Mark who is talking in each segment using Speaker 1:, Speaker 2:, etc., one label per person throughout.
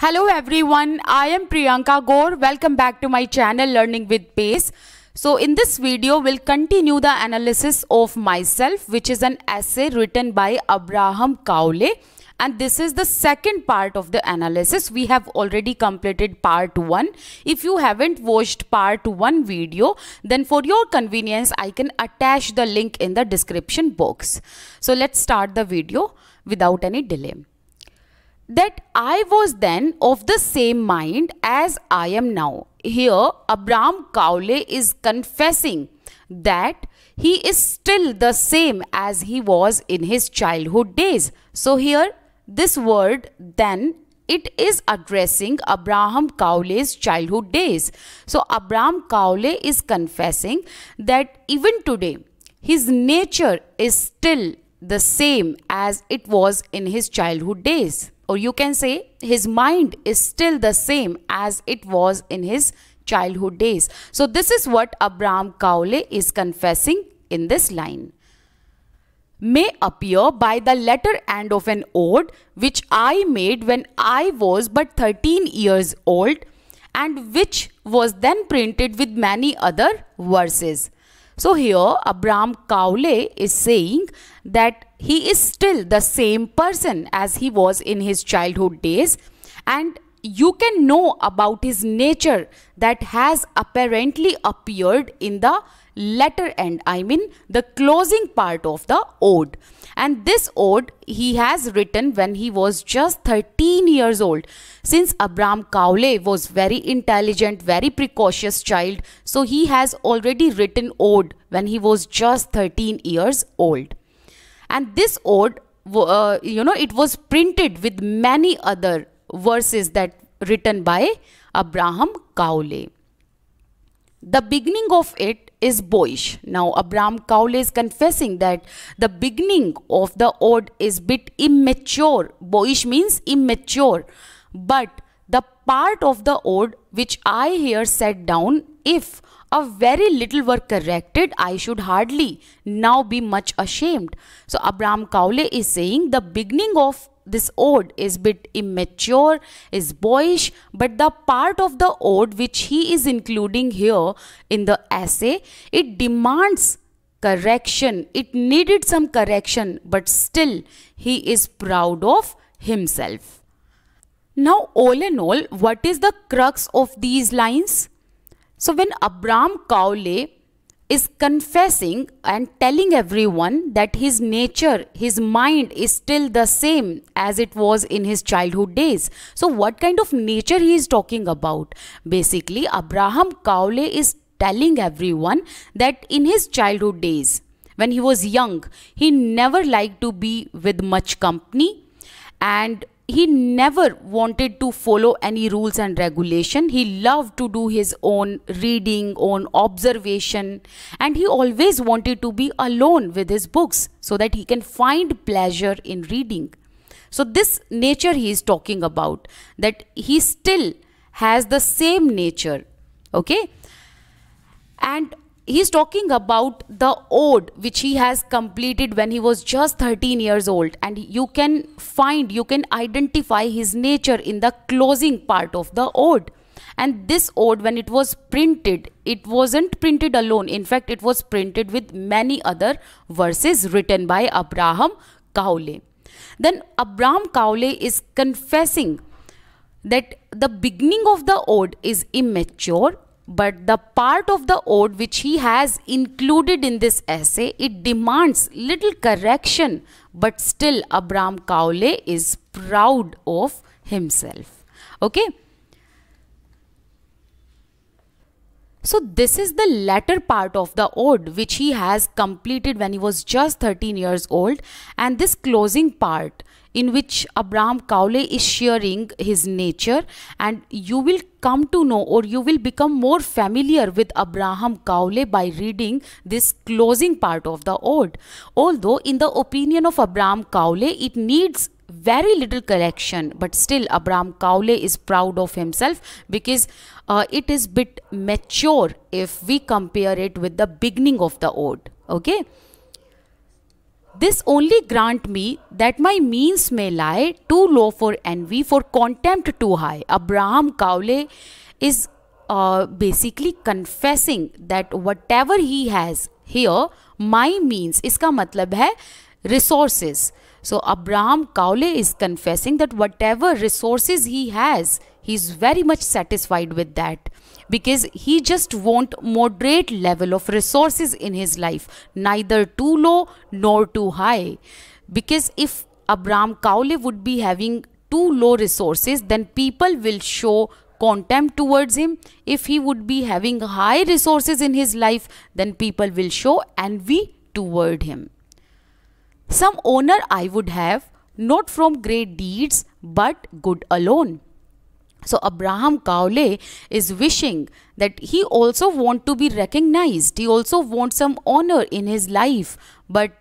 Speaker 1: Hello everyone, I am Priyanka Gaur. Welcome back to my channel Learning with Pace. So in this video, we'll continue the analysis of myself, which is an essay written by Abraham Cowley. And this is the second part of the analysis. We have already completed part 1. If you haven't watched part 1 video, then for your convenience, I can attach the link in the description box. So let's start the video without any delay. That I was then of the same mind as I am now. Here, Abraham Cowley is confessing that he is still the same as he was in his childhood days. So here, this word then, it is addressing Abraham Cowley's childhood days. So Abraham Cowley is confessing that even today, his nature is still the same as it was in his childhood days. Or you can say his mind is still the same as it was in his childhood days. So this is what Abraham Cowley is confessing in this line. May appear by the letter end of an ode which I made when I was but 13 years old, and which was then printed with many other verses. So here Abraham Cowley is saying that he is still the same person as he was in his childhood days, and you can know about his nature that has apparently appeared in the letter end, I mean the closing part of the ode. And this ode he has written when he was just 13 years old. Since Abraham Cowley was very intelligent, very precocious child, so he has already written ode when he was just 13 years old. And this ode, it was printed with many other verses that written by Abraham Cowley. The beginning of it is boyish. Now Abraham Cowley is confessing that the beginning of the ode is bit immature. Boyish means immature. But the part of the ode which I here set down, if a very little were corrected, I should hardly now be much ashamed. So Abraham Cowley is saying the beginning of this ode is bit immature, is boyish, but the part of the ode which he is including here in the essay, it demands correction. It needed some correction, but still he is proud of himself. Now all in all, what is the crux of these lines? So when Abraham Cowley is confessing and telling everyone that his nature, his mind is still the same as it was in his childhood days. So what kind of nature he is talking about? Basically, Abraham Cowley is telling everyone that in his childhood days, when he was young, he never liked to be with much company, and he never wanted to follow any rules and regulation. He loved to do his own reading, own observation, and he always wanted to be alone with his books so that he can find pleasure in reading. So this nature he is talking about, that he still has the same nature, okay? And he's talking about the ode which he has completed when he was just 13 years old, and you can identify his nature in the closing part of the ode. And this ode, when it was printed, it wasn't printed alone. In fact, it was printed with many other verses written by Abraham Cowley. Then Abraham Cowley is confessing that the beginning of the ode is immature, but the part of the ode which he has included in this essay, it demands little correction, but still Abraham Cowley is proud of himself. Okay. So this is the latter part of the ode which he has completed when he was just 13 years old, and this closing part in which Abraham Cowley is sharing his nature, and you will come to know, or you will become more familiar with Abraham Cowley by reading this closing part of the ode. Although in the opinion of Abraham Cowley, it needs very little correction, but still Abraham Cowley is proud of himself because it is bit mature if we compare it with the beginning of the ode. Okay. This only grant me that my means may lie too low for envy, for contempt too high. Abraham Cowley is basically confessing that whatever he has here, my means, इसका मतलब है resources. So Abraham Cowley is confessing that whatever resources he has, he is very much satisfied with that, because he just want moderate level of resources in his life, neither too low nor too high. Because if Abraham Cowley would be having too low resources, then people will show contempt towards him. If he would be having high resources in his life, then people will show envy toward him. Some honor I would have, not from great deeds, but good alone. So Abraham Cowley is wishing that he also want to be recognized. He also wants some honor in his life, but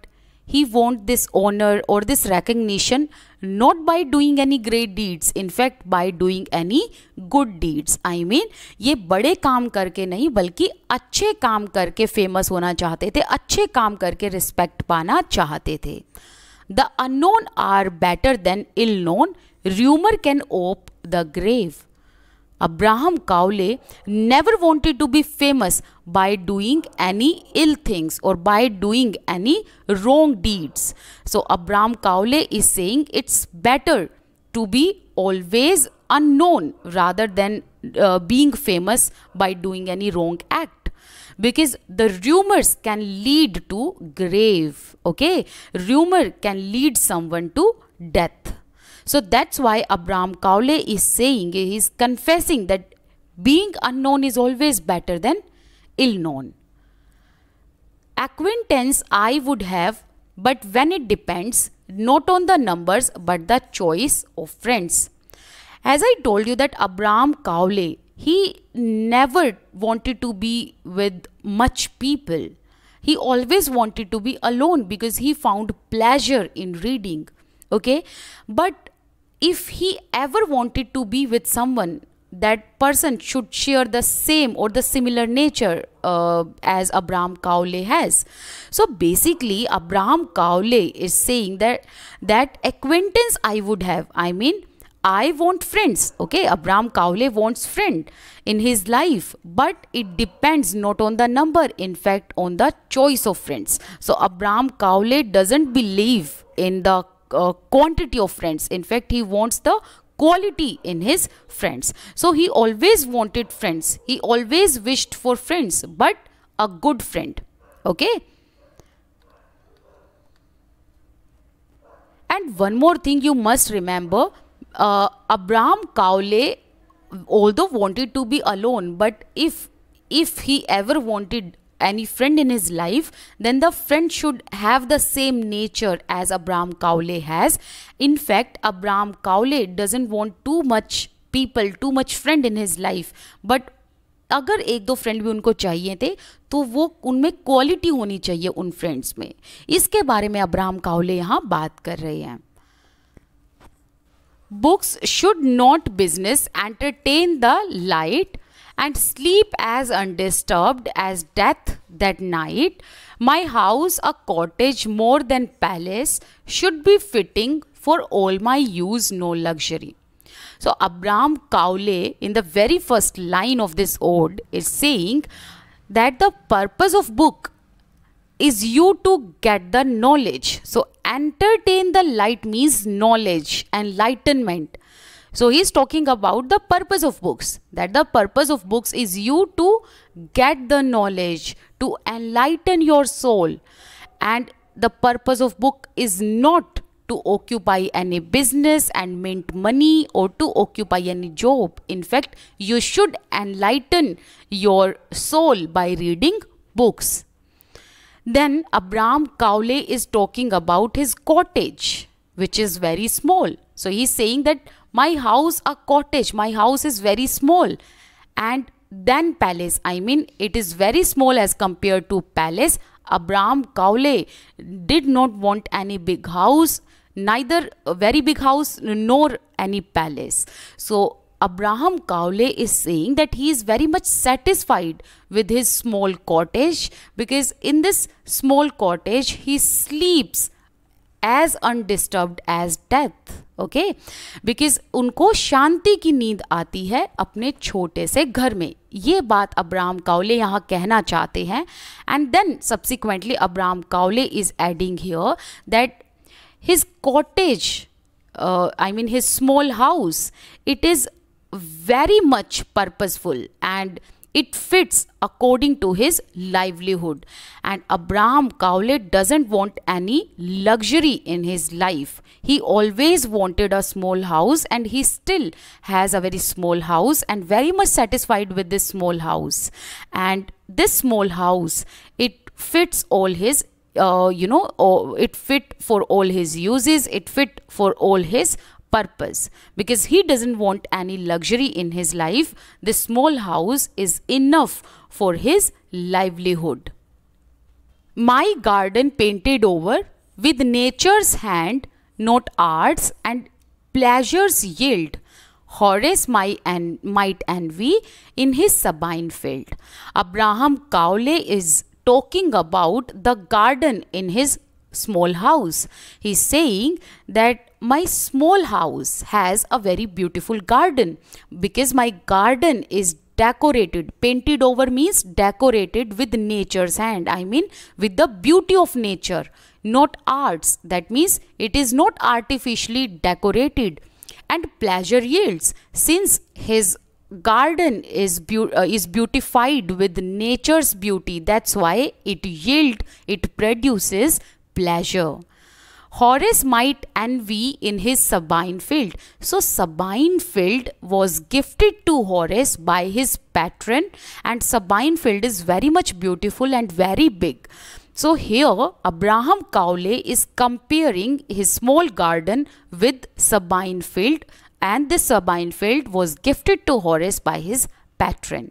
Speaker 1: he want this honor or this recognition not by doing any great deeds, in fact by doing any good deeds. I mean, ये बड़े काम करके नहीं बल्कि अच्छे काम करके famous होना चाहते थे, अच्छे काम करके रिस्पेक्ट पाना चाहते थे. The unknown are better than ill known. Rumor can ope the grave. Abraham Cowley never wanted to be famous by doing any ill things or by doing any wrong deeds. So Abraham Cowley is saying it's better to be always unknown rather than being famous by doing any wrong act. Because the rumors can lead to grave. Okay, rumor can lead someone to death. So that's why Abraham Cowley is saying, he is confessing that being unknown is always better than ill known. Acquaintance I would have, but when it depends not on the numbers but the choice of friends. As I told you that Abraham Cowley, he never wanted to be with much people. He always wanted to be alone because he found pleasure in reading. Okay, but if he ever wanted to be with someone, that person should share the same or the similar nature as Abraham Cowley has. So basically Abraham Cowley is saying that acquaintance I would have, I mean I want friends. Okay, Abraham Cowley wants friend in his life, but it depends not on the number, in fact on the choice of friends. So Abraham Cowley doesn't believe in the quantity of friends. In fact, he wants the quality in his friends. So he always wanted friends. He always wished for friends, but a good friend. Okay. And one more thing you must remember, Abraham Cowley although wanted to be alone, but if he ever wanted any friend in his life, then the friend should have the same nature as Abraham Cowley has. In fact, Abraham Cowley doesn't want too much people, too much friend in his life, but अगर एक दो friend भी उनको चाहिए थे तो वो उनमें क्वालिटी होनी चाहिए उन फ्रेंड्स में. इसके बारे में अब्राहम काउले यहाँ बात कर रहे हैं. Books should not business entertain the light and sleep as undisturbed as death that night. My house a cottage more than palace should be fitting for all my use, no luxury. So Abraham Cowley in the very first line of this ode is saying that the purpose of book is you to get the knowledge. So entertain the light means knowledge, enlightenment. So he is talking about the purpose of books, that the purpose of books is you to get the knowledge, to enlighten your soul. And the purpose of book is not to occupy any business and mint money or to occupy any job. In fact, you should enlighten your soul by reading books. Then Abraham Cowley is talking about his cottage, which is very small. So he is saying that my house a cottage, my house is very small, and then palace, I mean it is very small as compared to palace. Abraham Cowley did not want any big house, neither a very big house nor any palace. So Abraham Cowley is saying that he is very much satisfied with his small cottage, because in this small cottage he sleeps as undisturbed as death. Okay, because उनको शांति की नींद आती है अपने छोटे से घर में. ये बात अब्राहम काउले यहाँ कहना चाहते हैं. And then subsequently Abraham Cowley is adding here that his cottage, his small house, it is very much purposeful and it fits according to his livelihood. And Abraham Cowley doesn't want any luxury in his life. He always wanted a small house, and he still has a very small house and very much satisfied with this small house. And this small house, it fits all his it fit for all his uses, it fit for all his purpose, because he doesn't want any luxury in his life. This small house is enough for his livelihood. My garden painted over with nature's hand, not art's, and pleasures yield. Horace might envy in his Sabine field. Abraham Cowley is talking about the garden in his small house. He's saying that my small house has a very beautiful garden, because my garden is decorated. Painted over means decorated with nature's hand. With the beauty of nature, not arts. That means it is not artificially decorated. And pleasure yields, since his garden is beautified with nature's beauty, that's why it produces pleasure. Horace might envy in his Sabine field. So Sabine field was gifted to Horace by his patron, and Sabine field is very much beautiful and very big. So here Abraham Cowley is comparing his small garden with Sabine field, and this Sabine field was gifted to Horace by his patron.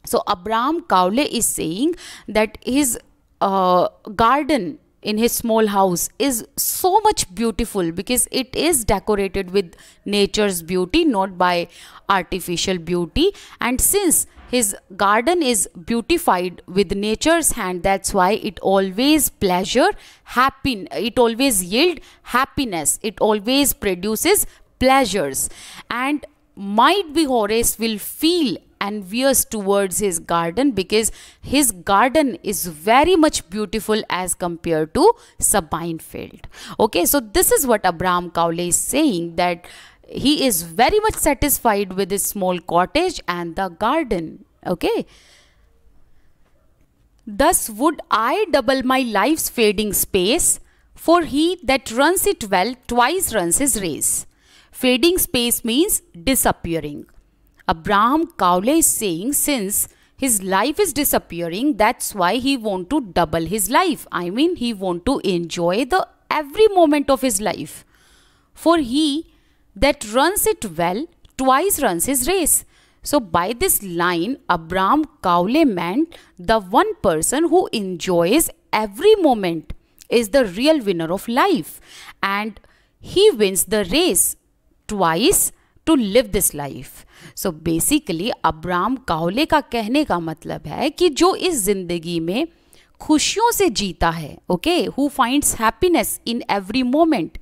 Speaker 1: So Abraham Cowley is saying that his garden in his small house is so much beautiful because it is decorated with nature's beauty, not by artificial beauty. And since his garden is beautified with nature's hand, that's why it always it always yield happiness, it always produces pleasures. And might be Horace will feel envious towards his garden because his garden is very much beautiful as compared to Sabine field. Okay, so this is what Abraham Cowley is saying, that he is very much satisfied with his small cottage and the garden. Okay. Thus would I double my life's fading space, for he that runs it well twice runs his race. Fading space means disappearing. Abraham Cowley is saying since his life is disappearing, that's why he want to double his life. He want to enjoy the every moment of his life. For he that runs it well twice runs his race. So by this line, Abraham Cowley meant the one person who enjoys every moment is the real winner of life, and he wins the race twice to live this life. So basically Abraham Cowley का कहने का मतलब है कि जो इस जिंदगी में खुशियों से जीता है, okay, who finds happiness in every moment,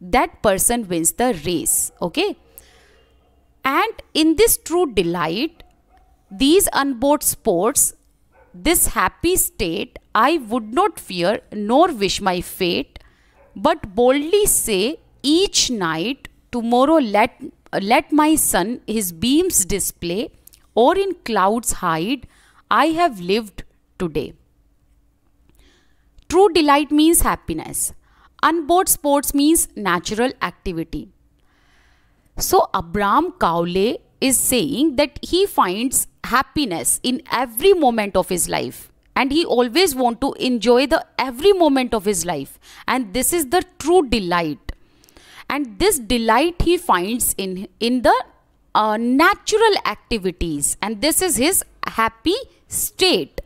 Speaker 1: that person wins the race. Okay. And in this true delight, these unbought sports, this happy state, I would not fear nor wish my fate, but boldly say each night, tomorrow let my sun his beams display, or in clouds hide, I have lived today. True delight means happiness. Unbought sports means natural activity. So Abraham Cowley is saying that he finds happiness in every moment of his life, and he always want to enjoy the every moment of his life, and this is the true delight. And this delight he finds in the natural activities, and this is his happy state.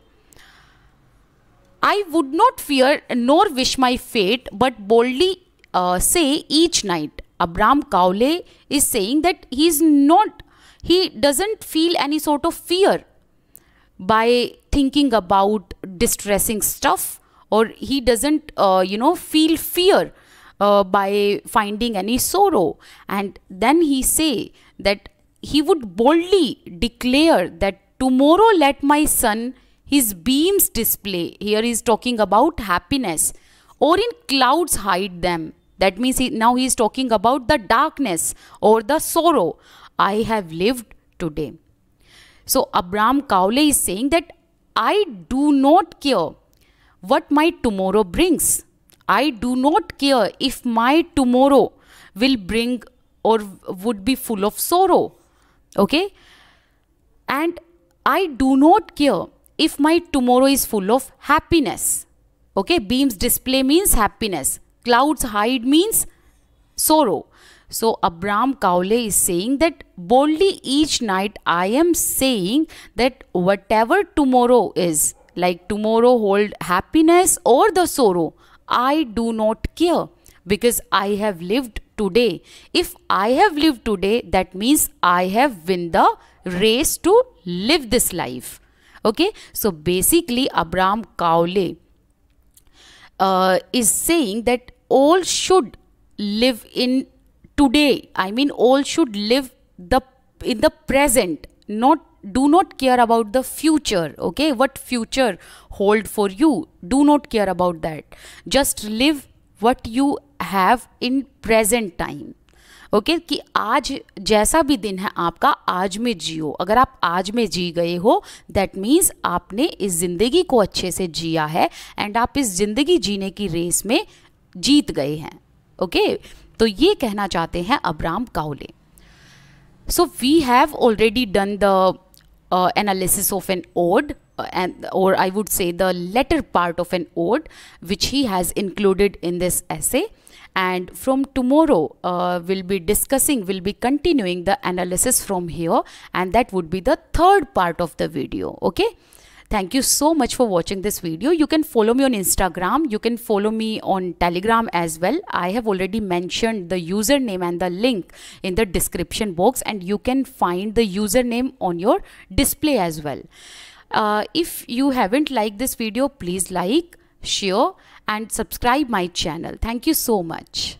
Speaker 1: I would not fear nor wish my fate, but boldly say each night. Abraham Cowley is saying that he doesn't feel any sort of fear by thinking about distressing stuff or he doesn't feel fear by finding any sorrow. And then he say that he would boldly declare that tomorrow let my sun his beams display. Here he is talking about happiness. Or in clouds hide them. That means now he is talking about the darkness or the sorrow. I have lived today. So Abraham Cowley is saying that I do not care what my tomorrow brings. I do not care if my tomorrow will bring or would be full of sorrow. Okay? And I do not care if my tomorrow is full of happiness. Okay? Beams display means happiness. Clouds hide means sorrow. So Abraham Cowley is saying that boldly each night I am saying that whatever tomorrow is, like tomorrow hold happiness or the sorrow, I do not care because I have lived today. If I have lived today, that means I have won the race to live this life. Okay, so basically Abraham Cowley is saying that all should live in today. I mean, all should live in the present. Do not care about the future. Okay, what future hold for you? Do not care about that. Just live what you have in present time. Okay कि आज जैसा भी दिन है आपका, आज में जियो. अगर आप आज में जी गए हो, दैट मीन्स आपने इस ज़िंदगी को अच्छे से जिया है एंड आप इस ज़िंदगी जीने की रेस में जीत गए हैं. ओके, तो ये कहना चाहते हैं Abraham Cowley. So we have already done the analysis of an ode, or I would say the latter part of an ode, which he has included in this essay. And from tomorrow we'll be continuing the analysis from here, and that would be the third part of the video. Okay, thank you so much for watching this video. You can follow me on Instagram, you can follow me on Telegram as well. I have already mentioned the username and the link in the description box, and you can find the username on your display as well. If you haven't liked this video, please like, share and subscribe my channel. Thank you so much.